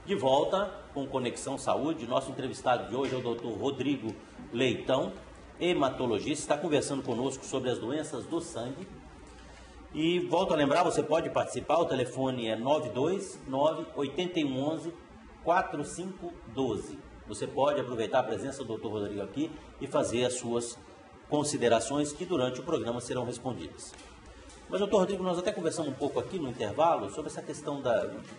De volta com Conexão Saúde, nosso entrevistado de hoje é o Dr. Rodrigo Leitão, hematologista, está conversando conosco sobre as doenças do sangue. E volto a lembrar, você pode participar, o telefone é 929-8111-4512. Você pode aproveitar a presença do Dr. Rodrigo aqui e fazer as suas considerações que durante o programa serão respondidas. Mas, doutor Rodrigo, nós até conversamos um pouco aqui no intervalo sobre essa questão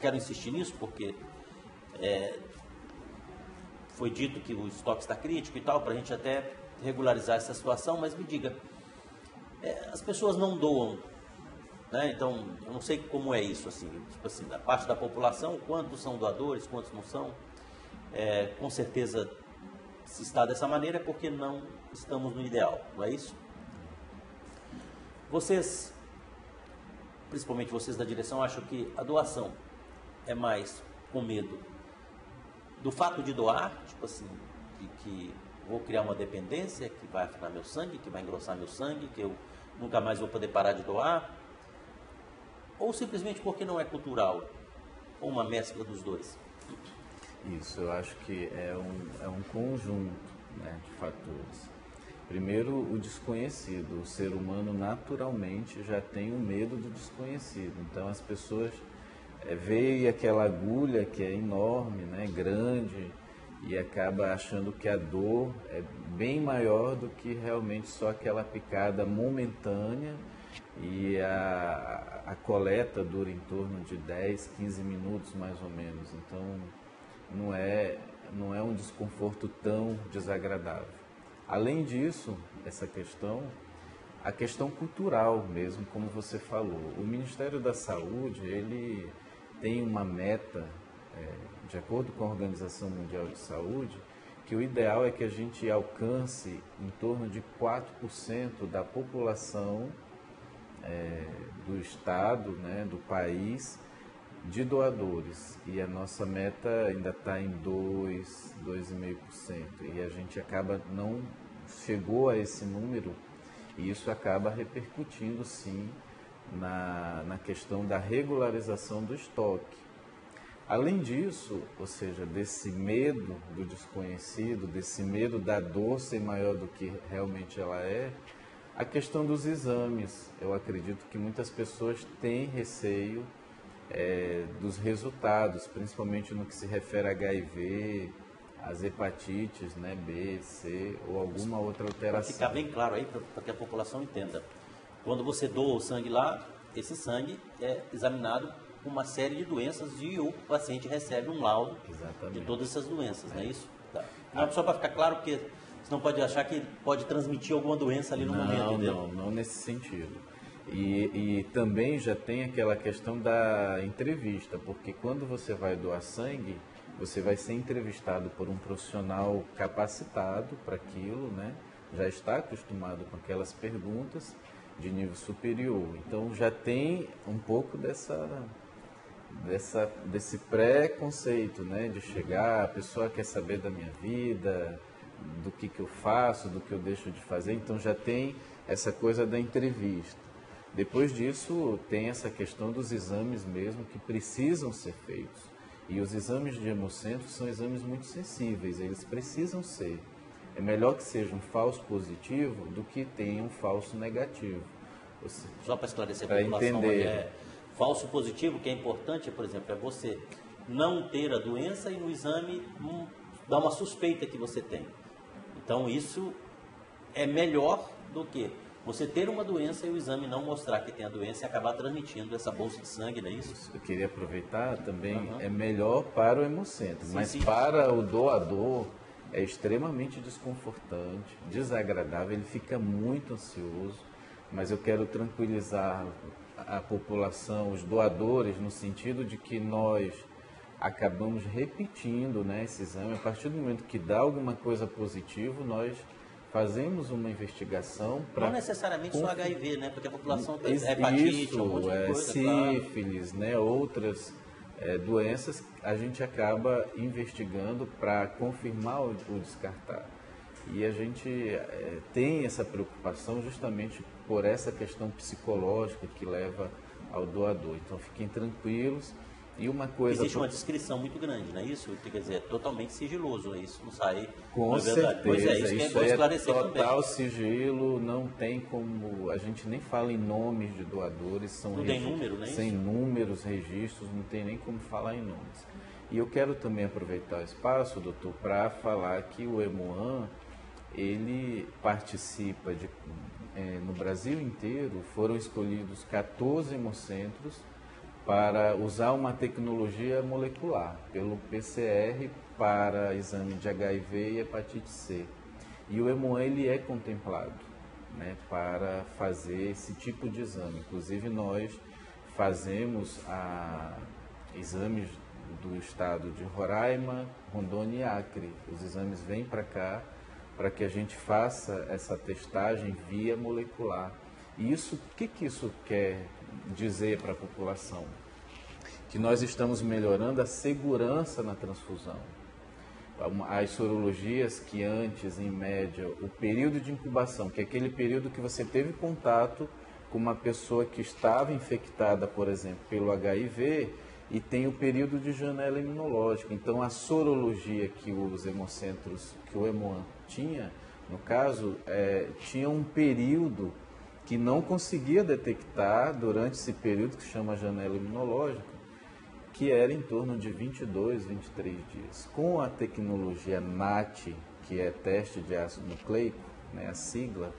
quero insistir nisso porque foi dito que o estoque está crítico e tal, para a gente até regularizar essa situação, mas me diga, as pessoas não doam, né? Então, eu não sei como é isso, assim, tipo assim, da parte da população, quantos são doadores, quantos não são. Com certeza, se está dessa maneira é porque não estamos no ideal, não é isso? Vocês, principalmente vocês da direção, acham que a doação é mais com medo do fato de doar, tipo assim, de que vou criar uma dependência, que vai afinar meu sangue, que vai engrossar meu sangue, que eu nunca mais vou poder parar de doar, ou simplesmente porque não é cultural, ou uma mescla dos dois? Isso, eu acho que é um conjunto, né, de fatores. Primeiro, o desconhecido. O ser humano naturalmente já tem o medo do desconhecido. Então as pessoas veem aquela agulha que é enorme, né, grande, e acaba achando que a dor é bem maior do que realmente só aquela picada momentânea, e a coleta dura em torno de 10, 15 minutos mais ou menos. Então não é um desconforto tão desagradável. Além disso, a questão cultural mesmo, como você falou. O Ministério da Saúde, ele tem uma meta, de acordo com a Organização Mundial de Saúde, que o ideal é que a gente alcance em torno de 4% da população do estado, né, do país, de doadores. E a nossa meta ainda está em 2,5%. E a gente não chegou a esse número, e isso acaba repercutindo, sim, na questão da regularização do estoque. Além disso, ou seja, desse medo do desconhecido, desse medo da dor ser maior do que realmente ela é, a questão dos exames. Eu acredito que muitas pessoas têm receio dos resultados, principalmente no que se refere a HIV, as hepatites, né, B, C ou alguma outra alteração. Para ficar bem claro aí, para que a população entenda. Quando você doa o sangue lá, esse sangue é examinado com uma série de doenças e o paciente recebe um laudo de todas essas doenças, não é isso? Tá. Não, só para ficar claro, porque senão pode achar que pode transmitir alguma doença ali no momento, entendeu? Não nesse sentido. E também já tem aquela questão da entrevista, porque quando você vai doar sangue, você vai ser entrevistado por um profissional capacitado para aquilo, né? Já está acostumado com aquelas perguntas de nível superior. Então já tem um pouco desse pré-conceito, né? De chegar, a pessoa quer saber da minha vida, do que eu faço, do que eu deixo de fazer. Então já tem essa coisa da entrevista. Depois disso, tem essa questão dos exames mesmo que precisam ser feitos. E os exames de hemocentro são exames muito sensíveis, eles precisam ser. É melhor que seja um falso positivo do que tenha um falso negativo. Só para esclarecer a população, entender. Falso positivo, que é importante, por exemplo, é você não ter a doença e no exame dar uma suspeita que você tem. Então isso é melhor do que você ter uma doença e o exame não mostrar que tem a doença e acabar transmitindo essa bolsa de sangue, não é isso? Eu queria aproveitar também, é melhor para o hemocentro, mas para o doador é extremamente desconfortante, desagradável, ele fica muito ansioso, mas eu quero tranquilizar a população, os doadores, no sentido de que nós acabamos repetindo, né, esse exame. A partir do momento que dá alguma coisa positiva, nós fazemos uma investigação para... Não necessariamente só HIV, né? Porque a população tem hepatite, um monte de coisa, sífilis, claro, né? Outras doenças, a gente acaba investigando para confirmar ou descartar. E a gente tem essa preocupação justamente por essa questão psicológica que leva ao doador. Então fiquem tranquilos, E uma coisa... Existe uma descrição muito grande, não é isso? Quer dizer, é totalmente sigiloso, isso não sai... Com certeza, Pois é, isso que é bom esclarecer total também. sigilo, não tem como... A gente nem fala em nomes de doadores, são Não tem número, não é sem isso? números, registros, não tem nem como falar em nomes. E eu quero também aproveitar o espaço, doutor, para falar que o Hemoan, ele participa de... no Brasil inteiro, foram escolhidos 14 hemocentros para usar uma tecnologia molecular, pelo PCR, para exame de HIV e hepatite C. E o Hemoan, ele é contemplado, né, para fazer esse tipo de exame. Inclusive, nós fazemos exames do estado de Roraima, Rondônia e Acre. Os exames vêm para cá para que a gente faça essa testagem via molecular. E isso, o que isso quer dizer para a população? Que nós estamos melhorando a segurança na transfusão. As sorologias que antes, em média, o período de incubação, que é aquele período que você teve contato com uma pessoa que estava infectada, por exemplo, pelo HIV, e tem o período de janela imunológica. Então, a sorologia que os hemocentros, que o Hemoan tinha, no caso, tinha um período que não conseguia detectar durante esse período que chama janela imunológica, que era em torno de 22, 23 dias. Com a tecnologia NAT, que é teste de ácido nucleico, né, a sigla,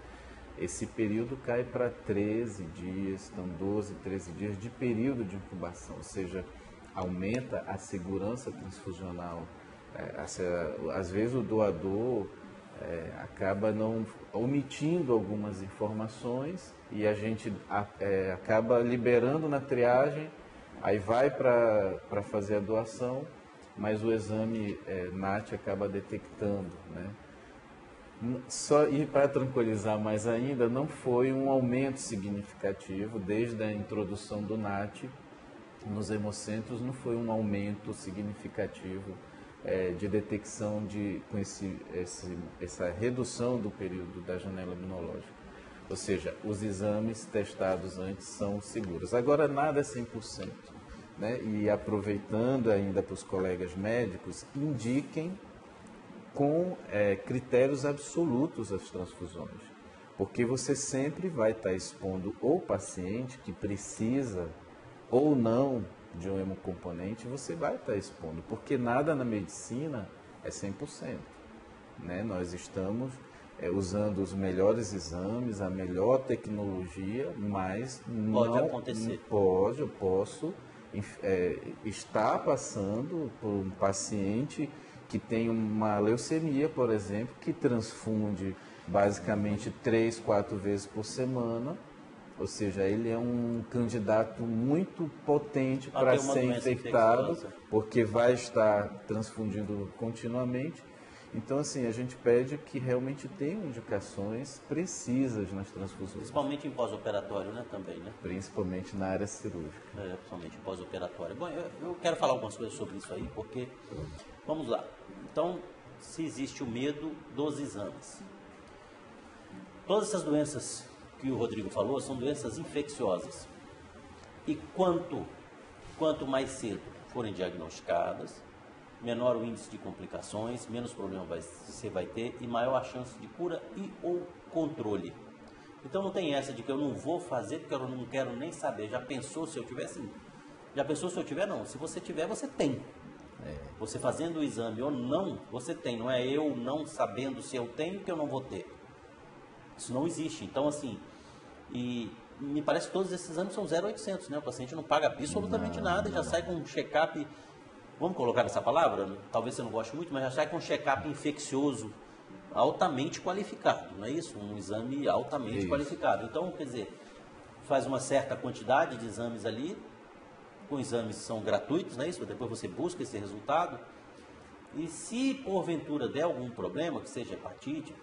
esse período cai para 13 dias, então 12, 13 dias de período de incubação, ou seja, aumenta a segurança transfusional. Às vezes o doador acaba não omitindo algumas informações e a gente acaba liberando na triagem, aí vai para fazer a doação, mas o exame NAT acaba detectando, né? E para tranquilizar mais ainda, não foi um aumento significativo desde a introdução do NAT nos hemocentros, não foi um aumento significativo de detecção com essa redução do período da janela imunológica. Ou seja, os exames testados antes são seguros. Agora, nada é 100%. Né? E aproveitando ainda para os colegas médicos, indiquem com critérios absolutos as transfusões, porque você sempre vai estar expondo o paciente que precisa ou não de um hemocomponente, você vai estar expondo, porque nada na medicina é 100%. Né? Nós estamos usando os melhores exames, a melhor tecnologia, mas pode acontecer. Eu posso estar passando por um paciente que tem uma leucemia, por exemplo, que transfunde basicamente 3, 4 vezes por semana, ou seja, ele é um candidato muito potente para ser infectado, porque vai estar transfundindo continuamente. Então, assim, a gente pede que realmente tenham indicações precisas nas transfusões. Principalmente em pós-operatório, né, também, né? Principalmente na área cirúrgica. Principalmente em pós-operatório. Bom, eu quero falar algumas coisas sobre isso aí, porque... Vamos lá. Então, se existe o medo dos exames. Todas essas doenças que o Rodrigo falou são doenças infecciosas. E quanto mais cedo forem diagnosticadas, menor o índice de complicações, menos problema você vai ter e maior a chance de cura e ou controle. Então não tem essa de que eu não vou fazer porque eu não quero nem saber. Já pensou se eu tiver? Sim. Já pensou se eu tiver? Não. Se você tiver, você tem. Você fazendo o exame ou não, você tem. Não é eu não sabendo se eu tenho que eu não vou ter. Isso não existe. Então, assim, e me parece que todos esses exames são 0,800, né? O paciente não paga absolutamente nada e já sai com um check-up, vamos colocar essa palavra? Talvez você não goste muito, mas já sai com um check-up infeccioso altamente qualificado, não é isso? Um exame altamente qualificado. Então, quer dizer, faz uma certa quantidade de exames ali, com exames que são gratuitos, não é isso? Depois você busca esse resultado. E se porventura der algum problema, que seja hepatite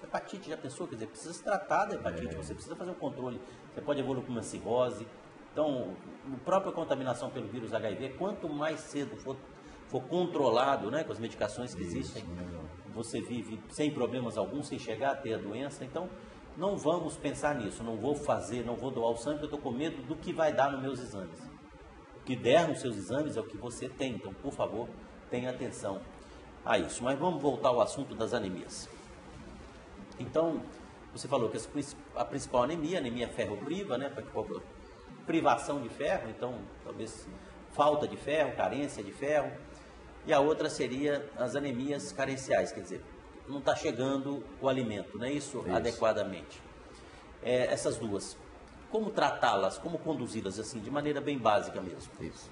já pensou, quer dizer, precisa se tratar da hepatite, você precisa fazer um controle, você pode evoluir com uma cirrose. Então, a própria contaminação pelo vírus HIV, quanto mais cedo for controlado, né, com as medicações que existem, você vive sem problemas algum, sem chegar a ter a doença. Então, não vamos pensar nisso, não vou doar o sangue, eu estou com medo do que vai dar nos meus exames. que der nos seus exames é o que você tem. Então, por favor, tenha atenção a isso. Mas vamos voltar ao assunto das anemias. Então, você falou que a principal anemia, a anemia ferropriva, né? Privação de ferro, então, talvez falta de ferro, carência de ferro. E a outra seria as anemias carenciais, quer dizer, não está chegando o alimento, não é isso? Adequadamente. Essas duas, como tratá-las, como conduzi-las, assim, de maneira bem básica mesmo? Isso.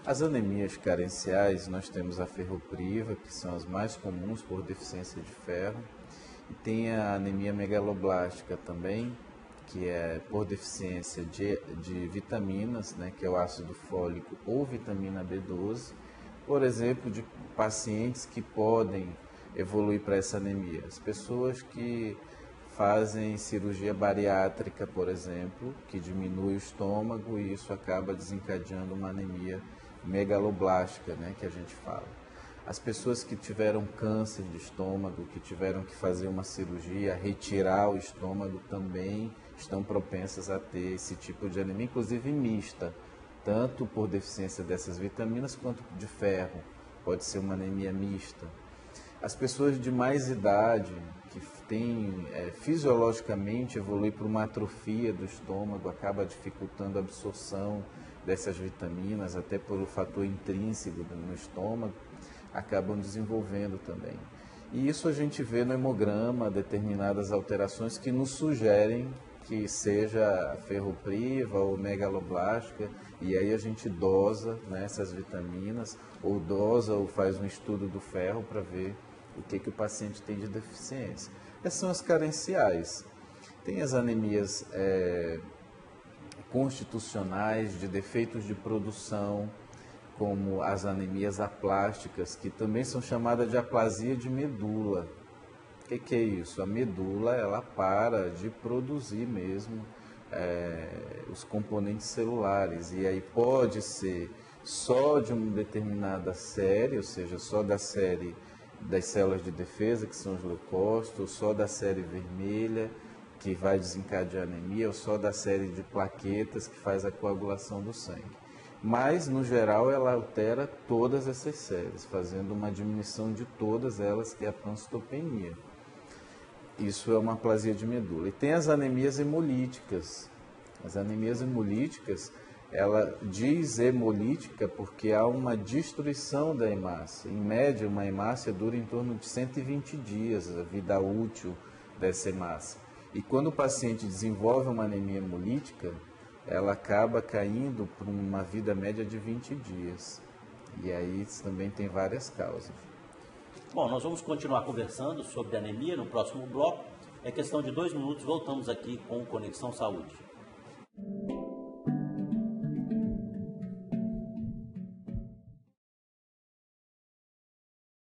As anemias carenciais, nós temos a ferropriva, que são as mais comuns por deficiência de ferro, e tem a anemia megaloblástica também, que é por deficiência de vitaminas, né, que é o ácido fólico ou vitamina B12, por exemplo, de pacientes que podem evoluir para essa anemia. As pessoas que fazem cirurgia bariátrica, por exemplo, que diminui o estômago e isso acaba desencadeando uma anemia megaloblástica, né, que a gente fala. As pessoas que tiveram câncer de estômago, que tiveram que fazer uma cirurgia, retirar o estômago, também estão propensas a ter esse tipo de anemia, inclusive mista, tanto por deficiência dessas vitaminas quanto de ferro. Pode ser uma anemia mista. As pessoas de mais idade, que têm fisiologicamente evoluir para uma atrofia do estômago, acaba dificultando a absorção dessas vitaminas, até pelo fator intrínseco no estômago, acabam desenvolvendo também. E isso a gente vê no hemograma, determinadas alterações que nos sugerem que seja ferropriva ou megaloblástica, e aí a gente dosa, né, essas vitaminas, ou dosa ou faz um estudo do ferro para ver o que o paciente tem de deficiência. Essas são as carenciais. Tem as anemias constitucionais, de defeitos de produção, como as anemias aplásticas, que também são chamadas de aplasia de medula. O que é isso? A medula, ela para de produzir mesmo os componentes celulares, e aí pode ser só de uma determinada série, ou seja, só da série das células de defesa, que são os leucócitos, ou só da série vermelha, que vai desencadear anemia, ou só da série de plaquetas, que faz a coagulação do sangue. Mas, no geral, ela altera todas essas séries, fazendo uma diminuição de todas elas, que é a pancitopenia. Isso é uma aplasia de medula. E tem as anemias hemolíticas. As anemias hemolíticas, ela diz hemolítica porque há uma destruição da hemácia. Em média, uma hemácia dura em torno de 120 dias, a vida útil dessa hemácia. E quando o paciente desenvolve uma anemia hemolítica, ela acaba caindo para uma vida média de 20 dias. E aí também tem várias causas. Bom, nós vamos continuar conversando sobre anemia no próximo bloco. É questão de 2 minutos, voltamos aqui com o Conexão Saúde.